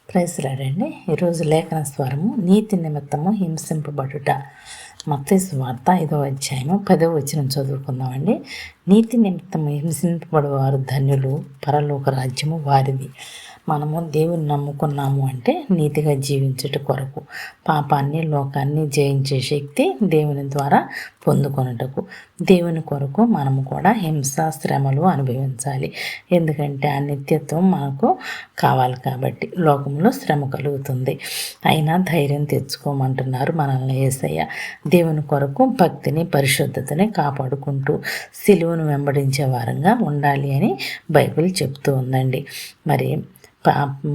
Praise రాడండి. ఈరోజు లేఖన స్వరము నీతి నిమిత్తము హింసింపబడుట. మత్తయి సువార్త 5వ అధ్యాయము 10వ వచనం చదువుకుందామండి. నీతి నిమిత్తము హింసింపబడువారు ధన్యులు, పరలోక రాజ్యము వారిది. మనము దేవుని నమ్ముకున్నాము అంటే నీతిగా జీవించుట కొరకు, పాపాన్ని లోకాన్ని జయించే శక్తి దేవుని ద్వారా పొందుకొనుటకు, దేవుని కొరకు మనము కూడా హింస శ్రమలు అనుభవించాలి. ఎందుకంటే ఆ నిత్యత్వం మనకు కావాలి కాబట్టి. లోకంలో శ్రమ కలుగుతుంది, అయినా ధైర్యం తెచ్చుకోమంటున్నారు మనల్ని యేసయ్య. దేవుని కొరకు భక్తిని పరిశుద్ధతని కాపాడుకుంటూ సిలువను వెంబడించే వారంగా ఉండాలి అని బైబిల్ చెప్తూ ఉందండి.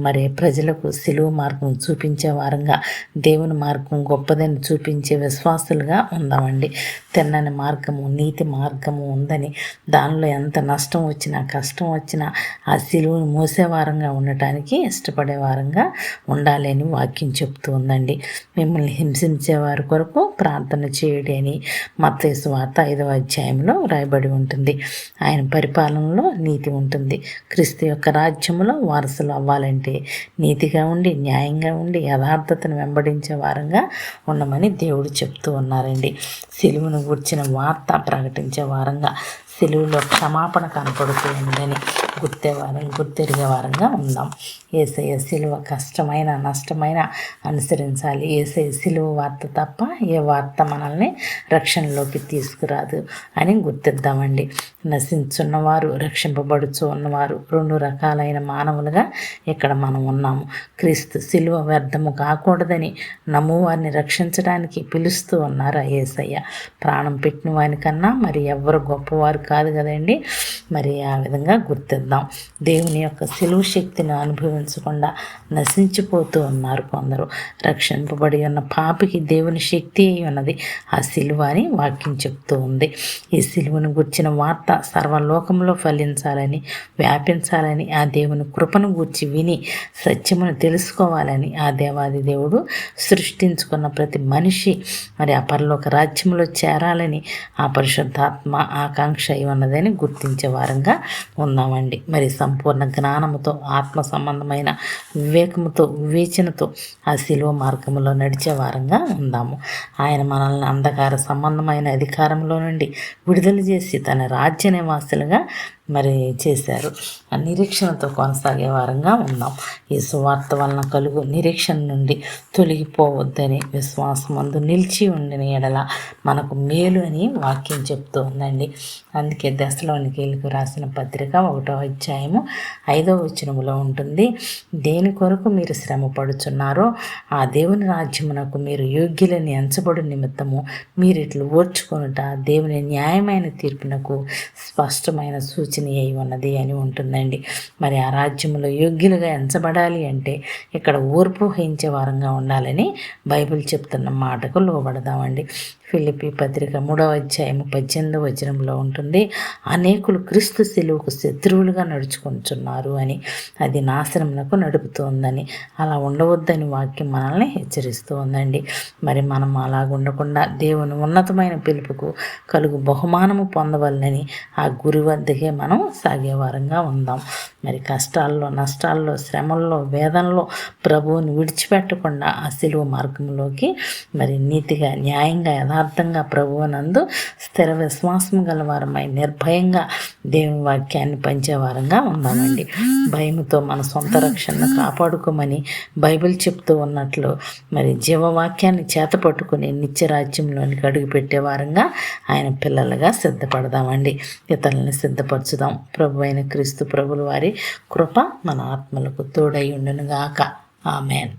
మరి ప్రజలకు సిలువ మార్గం చూపించే వారంగా దేవుని మార్గం గొప్పదని చూపించే విశ్వాసులుగా ఉందామండి. తిన్నని మార్గము, నీతి మార్గము ఉందని, దానిలో ఎంత నష్టం వచ్చినా కష్టం వచ్చినా ఆ సిలువను మోసేవారంగా ఉండటానికి ఇష్టపడే వారంగా ఉండాలి అని వాక్యం చెప్తూ ఉందండి. మిమ్మల్ని హింసించే వారి కొరకు ప్రార్థన చేయడి అని మత్తయి సువార్త 5వ అధ్యాయంలో రాయబడి ఉంటుంది. ఆయన పరిపాలనలో నీతి ఉంటుంది. క్రీస్తు యొక్క రాజ్యంలో వారసులు అవ్వాలంటే నీతిగా ఉండి, న్యాయంగా ఉండి, యథార్థతను వెంబడించే వారంగా ఉండమని దేవుడు చెప్తూ ఉన్నారండి. సిలువను గూర్చిన వార్త ప్రకటించే వారంగా, సిలువలో క్షమాపణ కనపడుతూ ఉందని గుర్తెరిగే వారంగా ఉందాం. యేసయ్య సిలువ కష్టమైన నష్టమైన అనుసరించాలి. యేసయ్య సిలువ వార్త తప్ప ఏ వార్త మనల్ని రక్షణలోకి తీసుకురాదు అని గుర్తిద్దామండి. నశించున్నవారు, రక్షింపబడుచు ఉన్నవారు, 2 రకాలైన మానవులుగా ఇక్కడ మనం ఉన్నాము. క్రీస్తు సిలువ వ్యర్థము కాకూడదని నమ్మువారిని రక్షించడానికి పిలుస్తూ ఉన్నారు యేసయ్య. ప్రాణం పెట్టిన వారికన్నా మరి ఎవరు గొప్పవారు కాదు కదండి. మరి ఆ విధంగా గుర్తిద్దాం. దేవుని యొక్క సిలువ శక్తిని అనుభవించకుండా నశించిపోతూ ఉన్నారు కొందరు. రక్షింపబడి ఉన్న పాపికి దేవుని శక్తి అయి ఉన్నది ఆ సిలువ అని వాక్యం చెప్తూ ఉంది. ఈ సిలువను గుర్చిన వార్త సర్వలోకంలో ఫలించాలని, వ్యాపించాలని, ఆ దేవుని కృపను గూర్చి విని సత్యమును తెలుసుకోవాలని ఆ దేవాది దేవుడు సృష్టించుకున్న ప్రతి మనిషి మరి ఆ పరలోక రాజ్యంలో చేరాలని ఆ పరిశుద్ధాత్మ ఆకాంక్ష అయి ఉన్నదని గుర్తించే వారంగా ఉందామండి. మరి సంపూర్ణ జ్ఞానముతో, ఆత్మ సంబంధమైన వివేకముతో, వివేచనతో ఆ శిలువ మార్గంలో నడిచే వారంగా ఉందాము. ఆయన మనల్ని అంధకార సంబంధమైన అధికారంలో నుండి విడుదల చేసి తన రాజ్య నివాసులుగా మరి చేశారు. ఆ నిరీక్షణతో కొనసాగే వారంగా ఉన్నాం. ఈ సువార్త వలన కలుగు నిరీక్షణ నుండి తొలగిపోవద్దని, విశ్వాసమందు నిలిచి ఉండిన ఎడల మనకు మేలు అని వాక్యం చెప్తూ ఉందండి. అందుకే దశలోనికీయులకు రాసిన పత్రిక 1వ అధ్యాయము 5వ వచనములో ఉంటుంది. దేని కొరకు మీరు శ్రమ పడుచున్నారో ఆ దేవుని రాజ్యమునకు మీరు యోగ్యులని ఎంచబడు నిమిత్తము మీరు ఇట్లు ఓర్చుకొనుట దేవుని న్యాయమైన తీర్పునకు స్పష్టమైన సూచన అయి ఉన్నది అని ఉంటుందండి. మరి ఆ రాజ్యంలో యోగ్యులుగా ఎంచబడాలి అంటే ఇక్కడ ఓర్పు వహించే వారంగా ఉండాలని బైబిల్ చెప్తున్న మాటకు లోబడదామండి. ఫిలిప్పీ పత్రిక 3వ అధ్యాయము 18వ వచనంలో ఉంటుంది. అనేకులు క్రీస్తు సిలువకు శత్రువులుగా నడుచుకుంటున్నారు అని, అది నాశనమునకు నడుపుతోందని, అలా ఉండవద్దని వాక్యం మనల్ని హెచ్చరిస్తూ ఉందండి. మరి మనం అలా ఉండకుండా దేవుని ఉన్నతమైన పిలుపుకు కలుగు బహుమానము పొందవలనని ఆ గురి వద్దకే మనం సాగే వారంగా ఉందాం. మరి కష్టాల్లో, నష్టాల్లో, శ్రమల్లో, వేదనలో ప్రభువుని విడిచిపెట్టకుండా ఆ సిలువ మార్గంలోకి మరి నీతిగా, న్యాయంగా, యథార్థంగా ప్రభువునందు స్థిర విశ్వాసం గలవారమై నిర్భయంగా దేవుని వాక్యాన్ని పంచేవారంగా ఉన్నామండి. భయముతో మన సొంత రక్షణను కాపాడుకోమని బైబిల్ చెప్తూ ఉన్నట్లు మరి జీవవాక్యాన్ని చేతపట్టుకుని నిత్యరాజ్యంలోనికి అడుగు పెట్టేవారంగా ఆయన పిల్లలుగా సిద్ధపడదామండి. ఇతరులని సిద్ధపరచుదాం. ప్రభు అయిన క్రీస్తు ప్రభుల వారి కృప మన ఆత్మలకు తోడై ఉండునుగాక. ఆమేన్.